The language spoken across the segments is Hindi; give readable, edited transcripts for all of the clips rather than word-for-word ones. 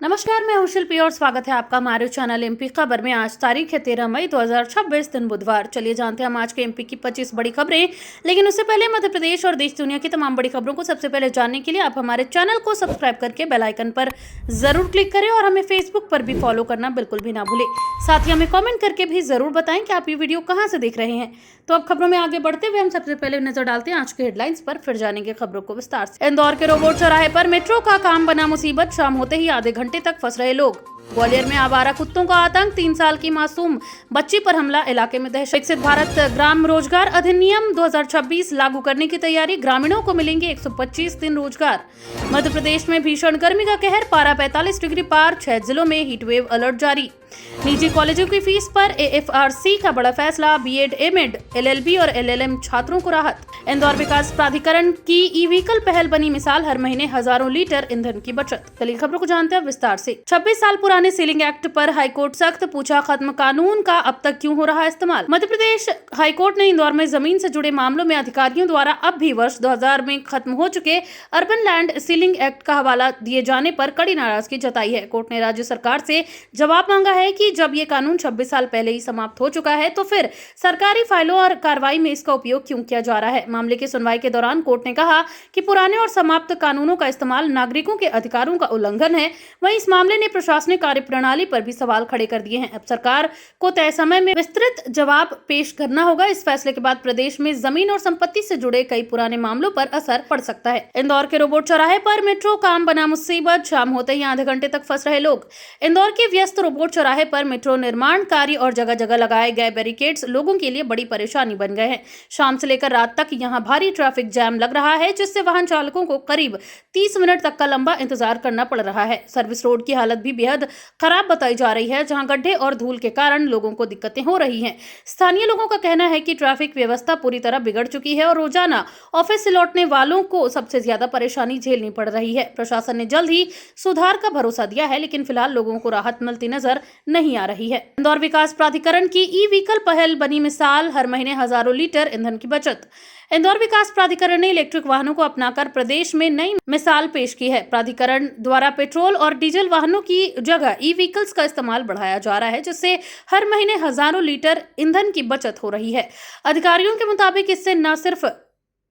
नमस्कार, मैं हूं शिल्पी और स्वागत है आपका हमारे चैनल एमपी खबर में। आज तारीख है 13 मई 2026 दिन बुधवार। चलिए जानते हैं हम आज के एमपी की 25 बड़ी खबरें। लेकिन उससे पहले मध्य प्रदेश और देश दुनिया की तमाम बड़ी खबरों को सबसे पहले जानने के लिए आप हमारे चैनल को सब्सक्राइब करके बेल आइकन पर जरूर क्लिक करें और हमें फेसबुक पर भी फॉलो करना बिल्कुल भी ना भूलें। साथ ही हमें कॉमेंट करके भी जरूर बताएं कि आप ये वीडियो कहाँ से देख रहे हैं। तो अब खबरों में आगे बढ़ते हुए हम सबसे पहले नजर डालते हैं आज के हेडलाइंस पर, फिर जानेंगे खबरों को विस्तार से। इंदौर के रोबोट चौराहे पर मेट्रो का काम बना मुसीबत, शाम होते ही आधे घंटे तक फंस रहे लोग। ग्वालियर में आवारा कुत्तों का आतंक, 3 साल की मासूम बच्ची पर हमला, इलाके में दहशत। विकसित भारत ग्राम रोजगार अधिनियम 2026 लागू करने की तैयारी, ग्रामीणों को मिलेंगे 125 दिन रोजगार। मध्य प्रदेश में भीषण गर्मी का कहर, पारा 45 डिग्री पार, 6 जिलों में हीटवेव अलर्ट जारी। निजी कॉलेजों की फीस पर एएफआरसी का बड़ा फैसला, बीएड, एमएड, एलएलबी और एलएलएम छात्रों को राहत। इंदौर विकास प्राधिकरण की ई व्हीकल पहल बनी मिसाल, हर महीने हजारों लीटर ईंधन की बचत। चलिए खबरों को जानते हैं विस्तार से। 26 साल पुराने सीलिंग एक्ट पर हाईकोर्ट सख्त, पूछा खत्म कानून का अब तक क्यों हो रहा है इस्तेमाल। मध्य प्रदेश हाईकोर्ट ने इंदौर में जमीन से जुड़े मामलों में अधिकारियों द्वारा अब भी वर्ष 2000 में खत्म हो चुके अर्बन लैंड सीलिंग एक्ट का हवाला दिए जाने पर कड़ी नाराजगी जताई है। कोर्ट ने राज्य सरकार से जवाब मांगा है कि जब ये कानून 26 साल पहले ही समाप्त हो चुका है तो फिर सरकारी फाइलों और कार्रवाई में इसका उपयोग क्यों किया जा रहा है। मामले की सुनवाई के दौरान कोर्ट ने कहा कि पुराने और समाप्त कानूनों का इस्तेमाल नागरिकों के अधिकारों का उल्लंघन है। वहीं इस मामले ने प्रशासनिक कार्यप्रणाली पर भी सवाल खड़े कर दिए हैं। अब सरकार को तय समय में विस्तृत जवाब पेश करना होगा। इस फैसले के बाद प्रदेश में जमीन और संपत्ति से जुड़े कई पुराने मामलों पर असर पड़ सकता है। इंदौर के रोबोट चौराहे पर मेट्रो काम बना मुसीबत, शाम होते ही आधे घंटे तक फंस रहे लोग। इंदौर के व्यस्त रोबोट चौराहे पर मेट्रो निर्माण कार्य और जगह जगह लगाए गए बैरिकेड्स लोगों के लिए बड़ी परेशानी बन गए हैं। शाम से लेकर रात तक यहां भारी ट्रैफिक जैम लग रहा है, जिससे वाहन चालकों को करीब 30 मिनट तक का लंबा इंतजार करना पड़ रहा है। सर्विस रोड की हालत भी बेहद खराब बताई जा रही है, जहां गड्ढे और धूल के कारण लोगों को दिक्कतें हो रही हैं। स्थानीय लोगों का कहना है कि ट्रैफिक व्यवस्था पूरी तरह बिगड़ चुकी है और रोजाना ऑफिस से लौटने वालों को सबसे ज्यादा परेशानी झेलनी पड़ रही है। प्रशासन ने जल्द ही सुधार का भरोसा दिया है, लेकिन फिलहाल लोगों को राहत मिलती नजर नहीं आ रही है। इंदौर विकास प्राधिकरण की ई व्हीकल पहल बनी मिसाल, हर महीने हजारों लीटर ईंधन की बचत। इंदौर विकास प्राधिकरण ने इलेक्ट्रिक वाहनों को अपनाकर प्रदेश में नई मिसाल पेश की है। प्राधिकरण द्वारा पेट्रोल और डीजल वाहनों की जगह ई व्हीकल्स का इस्तेमाल बढ़ाया जा रहा है, जिससे हर महीने हजारों लीटर ईंधन की बचत हो रही है। अधिकारियों के मुताबिक इससे न सिर्फ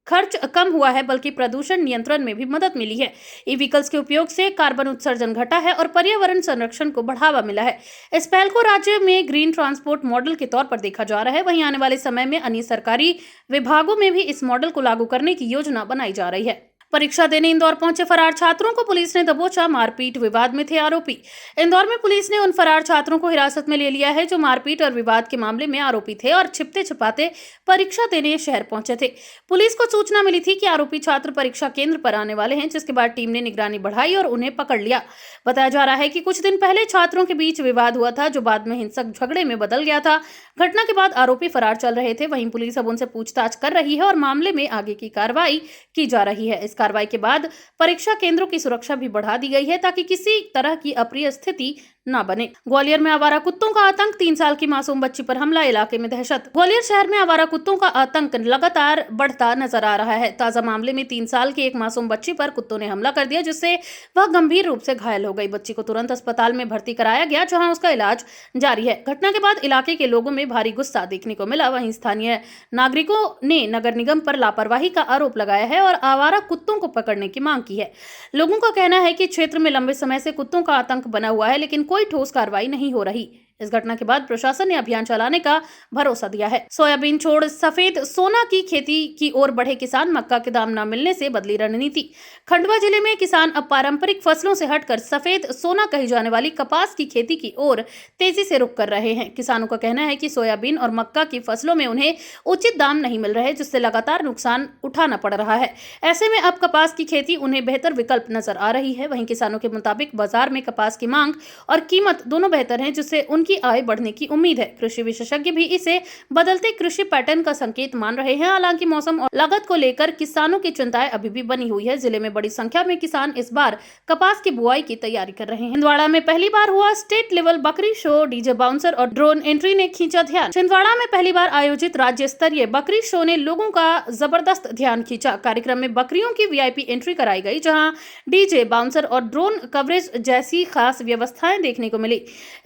खर्च कम हुआ है बल्कि प्रदूषण नियंत्रण में भी मदद मिली है। ई व्हीकल्स के उपयोग से कार्बन उत्सर्जन घटा है और पर्यावरण संरक्षण को बढ़ावा मिला है। इस पहल को राज्य में ग्रीन ट्रांसपोर्ट मॉडल के तौर पर देखा जा रहा है। वहीं आने वाले समय में अन्य सरकारी विभागों में भी इस मॉडल को लागू करने की योजना बनाई जा रही है। परीक्षा देने इंदौर पहुंचे फरार छात्रों को पुलिस ने दबोचा, मारपीट विवाद में थे आरोपी। इंदौर में पुलिस ने उन फरार छात्रों को हिरासत में ले लिया है जो मारपीट और विवाद के मामले में आरोपी थे और छिपते छिपाते परीक्षा देने शहर पहुंचे थे। पुलिस को सूचना मिली थी कि आरोपी छात्र परीक्षा केंद्र पर आने वाले हैं, जिसके बाद टीम ने निगरानी बढ़ाई और उन्हें पकड़ लिया। बताया जा रहा है कि कुछ दिन पहले छात्रों के बीच विवाद हुआ था, जो बाद में हिंसक झगड़े में बदल गया था। घटना के बाद आरोपी फरार चल रहे थे। वहीं पुलिस अब उनसे पूछताछ कर रही है और मामले में आगे की कार्रवाई की जा रही है। इस कार्रवाई के बाद परीक्षा केंद्रों की सुरक्षा भी बढ़ा दी गई है ताकि किसी तरह की अप्रिय स्थिति न बने। ग्वालियर में आवारा कुत्तों का आतंक, 3 साल की मासूम बच्ची पर हमला, इलाके में दहशत। ग्वालियर शहर में आवारा कुत्तों का आतंक लगातार बढ़ता नजर आ रहा है। ताजा मामले में 3 साल की एक मासूम बच्ची पर कुत्तों ने हमला कर दिया, जिससे वह गंभीर रूप से घायल हो गई। बच्ची को तुरंत अस्पताल में भर्ती कराया गया, जहां उसका इलाज जारी है। घटना के बाद इलाके के लोगों में भारी गुस्सा देखने को मिला। वहीं स्थानीय नागरिकों ने नगर निगम पर लापरवाही का आरोप लगाया है और आवारा कुत्तों को पकड़ने की मांग की है। लोगों का कहना है कि क्षेत्र में लंबे समय से कुत्तों का आतंक बना हुआ है, लेकिन कोई ठोस कार्रवाई नहीं हो रही। इस घटना के बाद प्रशासन ने अभियान चलाने का भरोसा दिया है। सोयाबीन छोड़ सफेद सोना की खेती की ओर बढ़े किसान, मक्का के दाम न मिलने से बदली रणनीति। खंडवा जिले में किसान अब पारंपरिक फसलों से हटकर सफेद सोना कही जाने वाली कपास की खेती की ओर तेजी से रुख कर रहे हैं। किसानों का कहना है कि सोयाबीन और मक्का की फसलों में उन्हें उचित दाम नहीं मिल रहे, जिससे लगातार नुकसान उठाना पड़ रहा है। ऐसे में अब कपास की खेती उन्हें बेहतर विकल्प नजर आ रही है। वहीं किसानों के मुताबिक बाजार में कपास की मांग और कीमत दोनों बेहतर है, जिससे उनकी की आय बढ़ने की उम्मीद है। कृषि विशेषज्ञ भी इसे बदलते कृषि पैटर्न का संकेत मान रहे हैं। हालांकि मौसम और लागत को लेकर किसानों की चिंताएं अभी भी बनी हुई है। जिले में बड़ी संख्या में किसान इस बार कपास की बुआई की तैयारी कर रहे हैं। छिंदवाड़ा में पहली बार हुआ स्टेट लेवल बकरी शो। डीजे बाउंसर और ड्रोन एंट्री ने खींचा ध्यान। छिंदवाड़ा में पहली बार आयोजित राज्य स्तरीय बकरी शो ने लोगों का जबरदस्त ध्यान खींचा। कार्यक्रम में बकरियों की वीआईपी एंट्री कराई गई, जहां डीजे बाउंसर और ड्रोन कवरेज जैसी खास व्यवस्थाएं देखने को मिली।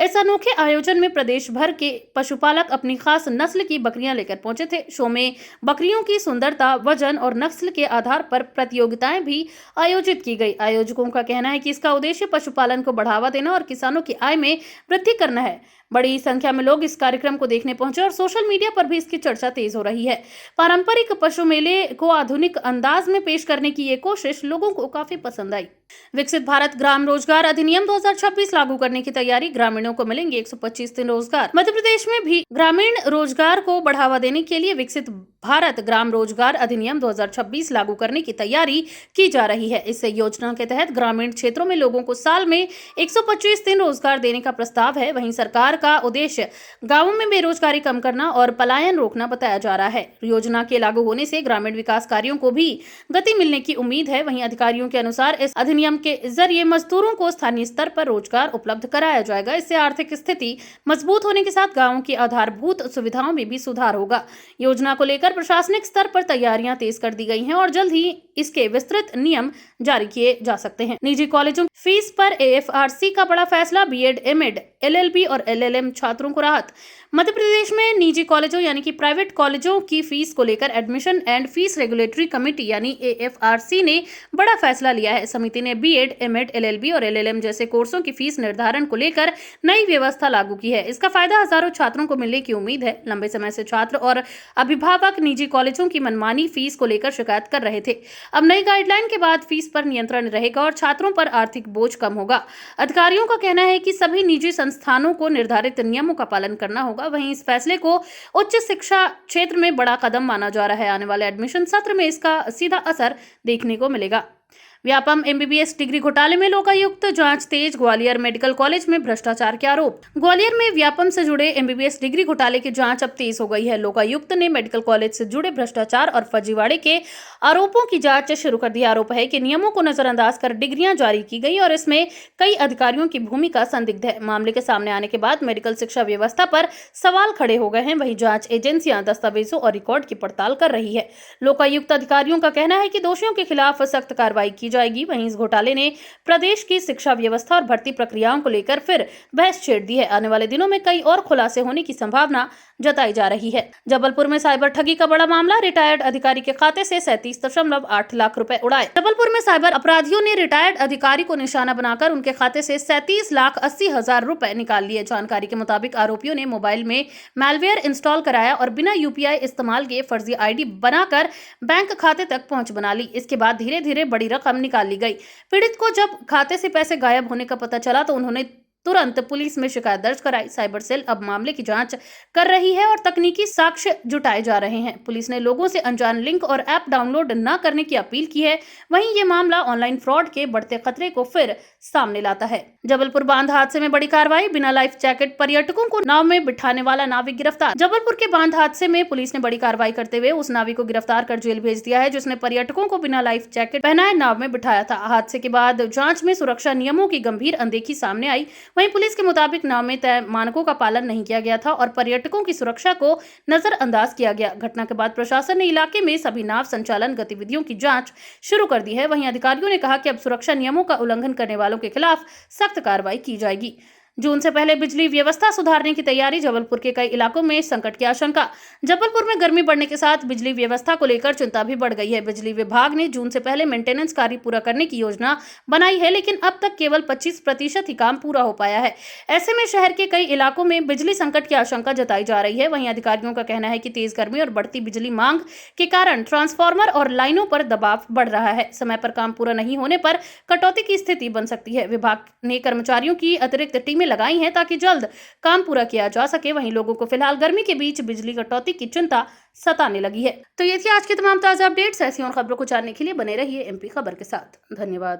इस अनोखे आयोजन में प्रदेश भर के पशुपालक अपनी खास नस्ल की बकरियां लेकर पहुंचे थे। शो में बकरियों की सुंदरता, वजन और नस्ल के आधार पर प्रतियोगिताएं भी आयोजित की गई। आयोजकों का कहना है कि इसका उद्देश्य पशुपालन को बढ़ावा देना और किसानों की आय में वृद्धि करना है। बड़ी संख्या में लोग इस कार्यक्रम को देखने पहुंचे और सोशल मीडिया पर भी इसकी चर्चा तेज हो रही है। पारंपरिक पशु मेले को आधुनिक अंदाज में पेश करने की ये कोशिश लोगों को काफी पसंद आई। विकसित भारत ग्राम रोजगार अधिनियम 2026 लागू करने की तैयारी। ग्रामीणों को मिलेंगे 125 दिन रोजगार। मध्य प्रदेश में भी ग्रामीण रोजगार को बढ़ावा देने के लिए विकसित भारत ग्राम रोजगार अधिनियम 2026 लागू करने की तैयारी की जा रही है। इस योजना के तहत ग्रामीण क्षेत्रों में लोगों को साल में 125 दिन रोजगार देने का प्रस्ताव है। वहीं सरकार का उद्देश्य गांवों में बेरोजगारी कम करना और पलायन रोकना बताया जा रहा है। योजना के लागू होने से ग्रामीण विकास कार्यों को भी गति मिलने की उम्मीद है। वहीं अधिकारियों के अनुसार इस अधिनियम के जरिए मजदूरों को स्थानीय स्तर पर रोजगार उपलब्ध कराया जाएगा। इससे आर्थिक स्थिति मजबूत होने के साथ गांवों की आधारभूत सुविधाओं में भी सुधार होगा। योजना को लेकर प्रशासनिक स्तर पर तैयारियां तेज कर दी गई हैं और जल्द ही इसके विस्तृत नियम जारी किए जा सकते हैं। निजी कॉलेजों फीस पर एएफआरसी का बड़ा फैसला। बीएड, एमएड, एलएलबी और एलएलएम छात्रों को राहत। मध्य प्रदेश में निजी कॉलेजों यानी कि प्राइवेट कॉलेजों की फीस को लेकर admission and fees regulatory committee यानी एएफआरसी ने बड़ा फैसला लिया है। समिति ने बीएड, एमएड, एलएलबी और एलएलएम जैसे कोर्सों की फीस निर्धारण को लेकर नई व्यवस्था लागू की है। इसका फायदा हजारों छात्रों को मिलने की उम्मीद है। लंबे समय से छात्र और अभिभावक निजी कॉलेजों की मनमानी फीस को लेकर शिकायत कर रहे थे। अब नई गाइडलाइन के बाद फीस पर नियंत्रण रहेगा और छात्रों पर आर्थिक बोझ कम होगा। अधिकारियों का कहना है कि सभी निजी संस्थानों को निर्धारित नियमों का पालन करना होगा। वहीं इस फैसले को उच्च शिक्षा क्षेत्र में बड़ा कदम माना जा रहा है। आने वाले एडमिशन सत्र में इसका सीधा असर देखने को मिलेगा। व्यापम एमबीबीएस डिग्री घोटाले में लोकायुक्त जांच तेज। ग्वालियर मेडिकल कॉलेज में भ्रष्टाचार के आरोप। ग्वालियर में व्यापम से जुड़े एमबीबीएस डिग्री घोटाले की जांच अब तेज हो गई है। लोकायुक्त ने मेडिकल कॉलेज से जुड़े भ्रष्टाचार और फर्जीवाड़े के आरोपों की जांच शुरू कर दी। आरोप है कि नियमों को नजरअंदाज कर डिग्रियां जारी की गई और इसमें कई अधिकारियों की भूमिका संदिग्ध है। मामले के सामने आने के बाद मेडिकल शिक्षा व्यवस्था पर सवाल खड़े हो गए हैं। वहीं जांच एजेंसियां दस्तावेजों और रिकॉर्ड की पड़ताल कर रही है। लोकायुक्त अधिकारियों का कहना है कि दोषियों के खिलाफ सख्त कार्रवाई की जाएगी। वहीं इस घोटाले ने प्रदेश की शिक्षा व्यवस्था और भर्ती प्रक्रियाओं को लेकर फिर बहस छेड़ दी है। आने वाले दिनों में कई और खुलासे होने की संभावना जताई जा रही है। जबलपुर में साइबर ठगी का बड़ा मामला। रिटायर्ड अधिकारी के खाते से 37.8 लाख रुपए उड़ाए। जबलपुर में साइबर अपराधियों ने रिटायर्ड अधिकारी को निशाना बनाकर उनके खाते से 37,80,000 रुपए निकाल लिए। जानकारी के मुताबिक आरोपियों ने मोबाइल में मैलवेयर इंस्टॉल कराया और बिना यूपीआई इस्तेमाल किए फर्जी आईडी बनाकर बैंक खाते तक पहुंच बना ली। इसके बाद धीरे धीरे बड़ी रकम निकाल ली गई। पीड़ित को जब खाते से पैसे गायब होने का पता चला तो उन्होंने तुरंत पुलिस में शिकायत दर्ज कराई। साइबर सेल अब मामले की जांच कर रही है और तकनीकी साक्ष्य जुटाए जा रहे हैं। पुलिस ने लोगों से अनजान लिंक और ऐप डाउनलोड न करने की अपील की है। वहीं ये मामला ऑनलाइन फ्रॉड के बढ़ते खतरे को फिर सामने लाता है। जबलपुर बांध हादसे में बड़ी कार्रवाई। बिना लाइफ जैकेट पर्यटकों को नाव में बिठाने वाला नाविक गिरफ्तार। जबलपुर के बांध हादसे में पुलिस ने बड़ी कार्रवाई करते हुए उस नाविक को गिरफ्तार कर जेल भेज दिया है जिसने पर्यटकों को बिना लाइफ जैकेट पहनाए नाव में बिठाया था। हादसे के बाद जांच में सुरक्षा नियमों की गंभीर अनदेखी सामने आई। वहीं पुलिस के मुताबिक नाव में तय मानकों का पालन नहीं किया गया था और पर्यटकों की सुरक्षा को नजरअंदाज किया गया। घटना के बाद प्रशासन ने इलाके में सभी नाव संचालन गतिविधियों की जांच शुरू कर दी है। वहीं अधिकारियों ने कहा कि अब सुरक्षा नियमों का उल्लंघन करने वालों के खिलाफ सख्त कार्रवाई की जाएगी। जून से पहले बिजली व्यवस्था सुधारने की तैयारी। जबलपुर के कई इलाकों में संकट की आशंका। जबलपुर में गर्मी बढ़ने के साथ बिजली व्यवस्था को लेकर चिंता भी बढ़ गई है। बिजली विभाग ने जून से पहले मेंटेनेंस कार्य पूरा करने की योजना बनाई है, लेकिन अब तक केवल 25% ही काम पूरा हो पाया है। ऐसे में शहर के कई इलाकों में बिजली संकट की आशंका जताई जा रही है। वहीं अधिकारियों का कहना है कि तेज गर्मी और बढ़ती बिजली मांग के कारण ट्रांसफार्मर और लाइनों पर दबाव बढ़ रहा है। समय पर काम पूरा नहीं होने पर कटौती की स्थिति बन सकती है। विभाग ने कर्मचारियों की अतिरिक्त टीमें लगाई हैं ताकि जल्द काम पूरा किया जा सके। वहीं लोगों को फिलहाल गर्मी के बीच बिजली कटौती की चिंता सताने लगी है। तो ये थी आज की तमाम ताजा अपडेट्स। ऐसी और खबरों को जानने के लिए बने रहिए एमपी खबर के साथ। धन्यवाद।